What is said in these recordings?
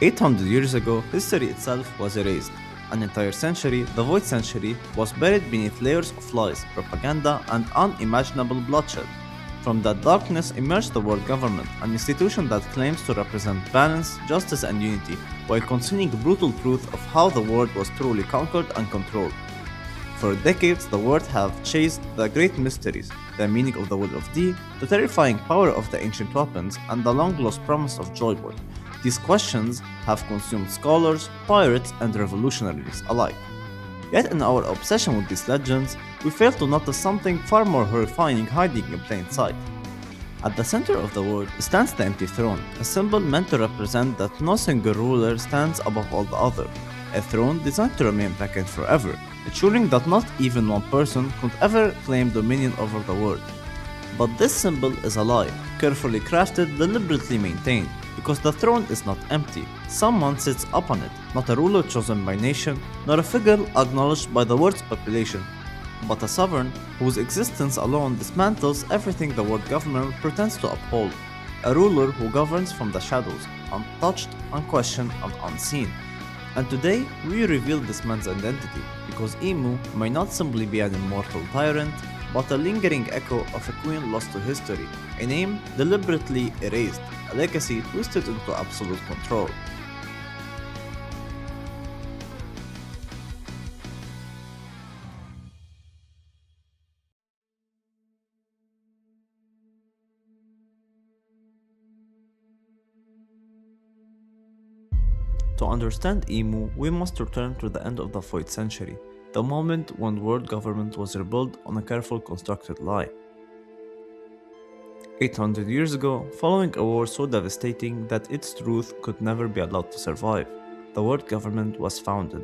800 years ago, history itself was erased. An entire century, the Void Century, was buried beneath layers of lies, propaganda, and unimaginable bloodshed. From that darkness emerged the world government, an institution that claims to represent balance, justice, and unity, while concealing the brutal truth of how the world was truly conquered and controlled. For decades, the world have chased the great mysteries, the meaning of the will of D, the terrifying power of the ancient weapons, and the long-lost promise of Joyboy. These questions have consumed scholars, pirates, and revolutionaries alike. Yet in our obsession with these legends, we fail to notice something far more horrifying hiding in plain sight. At the center of the world stands the empty throne, a symbol meant to represent that no single ruler stands above all the other. A throne designed to remain vacant forever, ensuring that not even one person could ever claim dominion over the world. But this symbol is a lie, carefully crafted, deliberately maintained, because the throne is not empty. Someone sits upon it, not a ruler chosen by nation, nor a figure acknowledged by the world's population, but a sovereign whose existence alone dismantles everything the world government pretends to uphold. A ruler who governs from the shadows, untouched, unquestioned, and unseen. And today, we reveal this man's identity, because Imu may not simply be an immortal tyrant, but a lingering echo of a queen lost to history, a name deliberately erased, a legacy twisted into absolute control. To understand Imu, we must return to the end of the 4th century, the moment when world government was rebuilt on a carefully constructed lie. 800 years ago, following a war so devastating that its truth could never be allowed to survive, the world government was founded.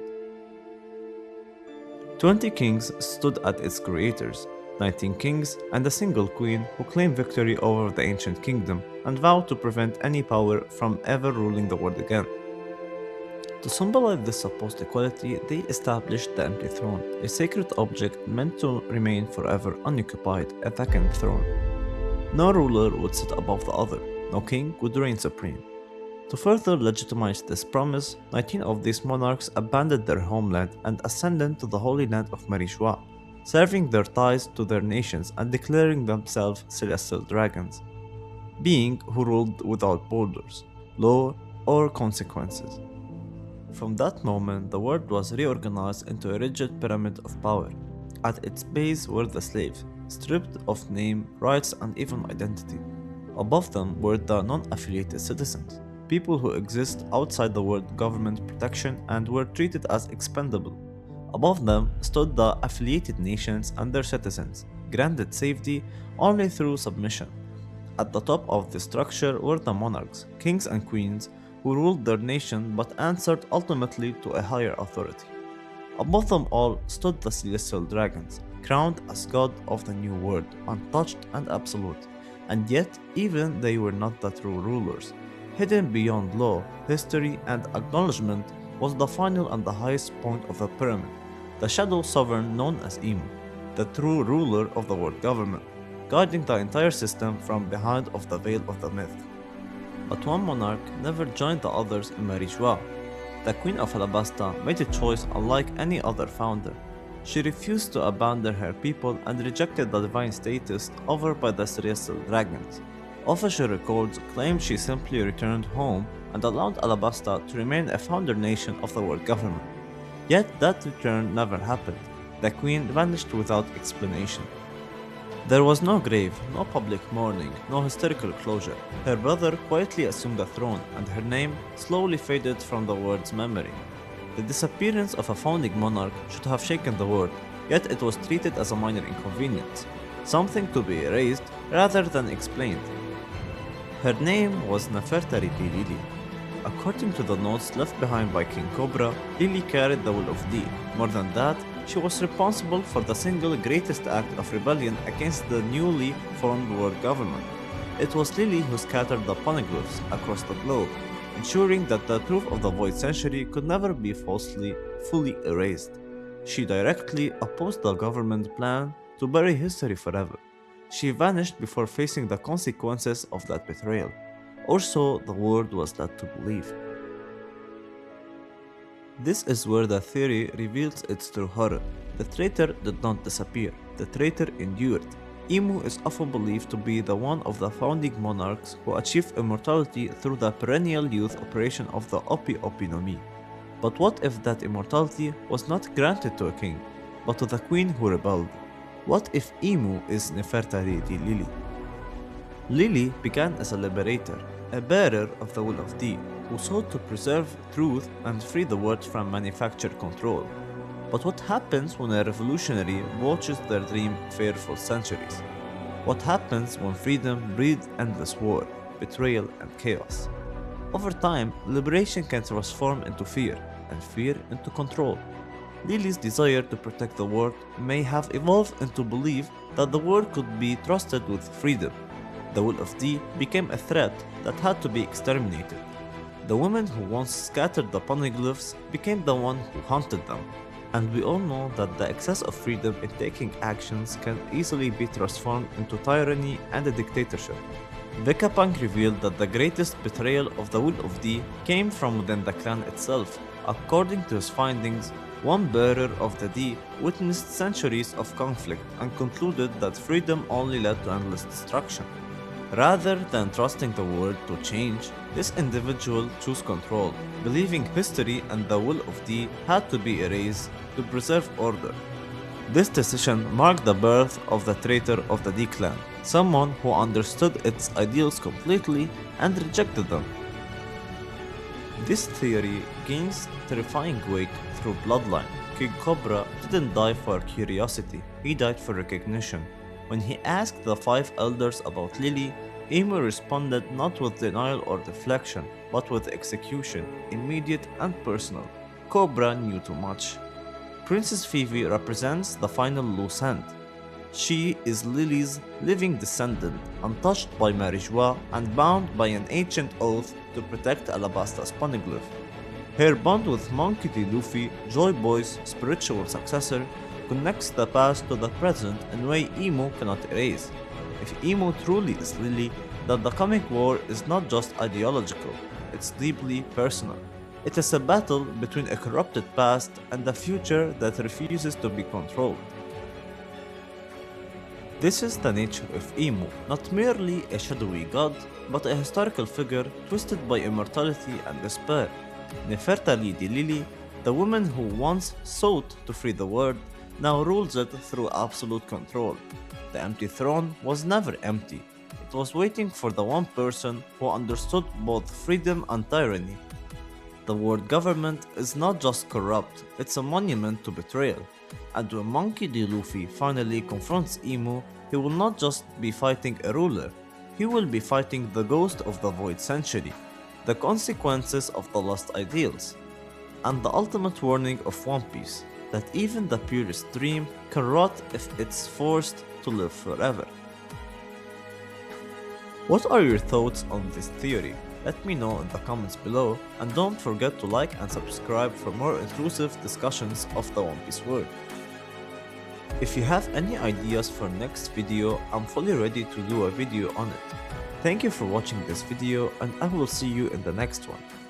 20 kings stood at its creators, 19 kings and a single queen who claimed victory over the ancient kingdom and vowed to prevent any power from ever ruling the world again. To symbolize this supposed equality, they established the empty throne, a sacred object meant to remain forever unoccupied, a vacant throne. No ruler would sit above the other, no king would reign supreme. To further legitimize this promise, 19 of these monarchs abandoned their homeland and ascended to the holy land of Marishwa, serving their ties to their nations and declaring themselves celestial dragons, beings who ruled without borders, law, or consequences. From that moment, the world was reorganized into a rigid pyramid of power. At its base were the slaves, stripped of name, rights, and even identity. Above them were the non-affiliated citizens, people who exist outside the world government protection and were treated as expendable. Above them stood the affiliated nations and their citizens, granted safety only through submission. At the top of the structure were the monarchs, kings and queens, who ruled their nation but answered ultimately to a higher authority. Above them all stood the celestial dragons, crowned as god of the new world, untouched and absolute. And yet, even they were not the true rulers. Hidden beyond law, history, and acknowledgement was the final and the highest point of the pyramid, the shadow sovereign known as Imu, the true ruler of the world government, guiding the entire system from behind of the veil of the myth. But one monarch never joined the others in Marishwa. The Queen of Alabasta made a choice unlike any other founder. She refused to abandon her people and rejected the divine status offered by the celestial dragons. Official records claim she simply returned home and allowed Alabasta to remain a founder nation of the world government. Yet that return never happened. The queen vanished without explanation. There was no grave, no public mourning, no historical closure. Her brother quietly assumed the throne, and her name slowly faded from the world's memory. The disappearance of a founding monarch should have shaken the world, yet it was treated as a minor inconvenience, something to be erased rather than explained. Her name was Nefertari Lily. According to the notes left behind by King Cobra, Lily carried the will of D. More than that, she was responsible for the single greatest act of rebellion against the newly formed world government. It was Lily who scattered the poneglyphs across the globe, ensuring that the truth of the Void Century could never be fully erased. She directly opposed the government plan to bury history forever. She vanished before facing the consequences of that betrayal, or so the world was led to believe. This is where the theory reveals its true horror. The traitor did not disappear, the traitor endured. Imu is often believed to be the one of the founding monarchs who achieved immortality through the perennial youth operation of the Opi Opi no Mi. But what if that immortality was not granted to a king, but to the queen who rebelled? What if Imu is Nefertari Lily? Lily began as a liberator, a bearer of the will of Di, who sought to preserve truth and free the world from manufactured control. But what happens when a revolutionary watches their dream fade for centuries? What happens when freedom breeds endless war, betrayal, and chaos? Over time, liberation can transform into fear, and fear into control. Lily's desire to protect the world may have evolved into belief that the world could be trusted with freedom. The will of Di became a threat that had to be exterminated. The women who once scattered the poneglyphs became the one who hunted them. And we all know that the excess of freedom in taking actions can easily be transformed into tyranny and a dictatorship. Vegapunk revealed that the greatest betrayal of the will of Di came from within the clan itself. According to his findings, one bearer of the Di witnessed centuries of conflict and concluded that freedom only led to endless destruction. Rather than trusting the world to change, this individual chose control, believing history and the will of Di had to be erased to preserve order. This decision marked the birth of the traitor of the Di clan, someone who understood its ideals completely and rejected them. This theory gains terrifying weight through bloodline. King Cobra didn't die for curiosity, he died for recognition. When he asked the five elders about Lily, Imu responded not with denial or deflection, but with execution, immediate and personal. Cobra knew too much. Princess Phoebe represents the final loose end. She is Lily's living descendant, untouched by Marijois and bound by an ancient oath to protect Alabasta's poneglyph. Her bond with Monkey D. Luffy, Joy Boy's spiritual successor, connects the past to the present in a way Imu cannot erase. If Imu truly is Lily, then the coming war is not just ideological, it's deeply personal. It is a battle between a corrupted past and a future that refuses to be controlled. This is the nature of Imu, not merely a shadowy god, but a historical figure twisted by immortality and despair. Nefertari Lily, the woman who once sought to free the world, now rules it through absolute control. The empty throne was never empty. It was waiting for the one person who understood both freedom and tyranny. The world government is not just corrupt, it's a monument to betrayal. And when Monkey D. Luffy finally confronts Imu, he will not just be fighting a ruler, he will be fighting the ghost of the Void Century, the consequences of the lost ideals, and the ultimate warning of One Piece, that even the purest dream can rot if it's forced to live forever. What are your thoughts on this theory? Let me know in the comments below, and don't forget to like and subscribe for more intrusive discussions of the One Piece world. If you have any ideas for next video, I'm fully ready to do a video on it. Thank you for watching this video, and I will see you in the next one.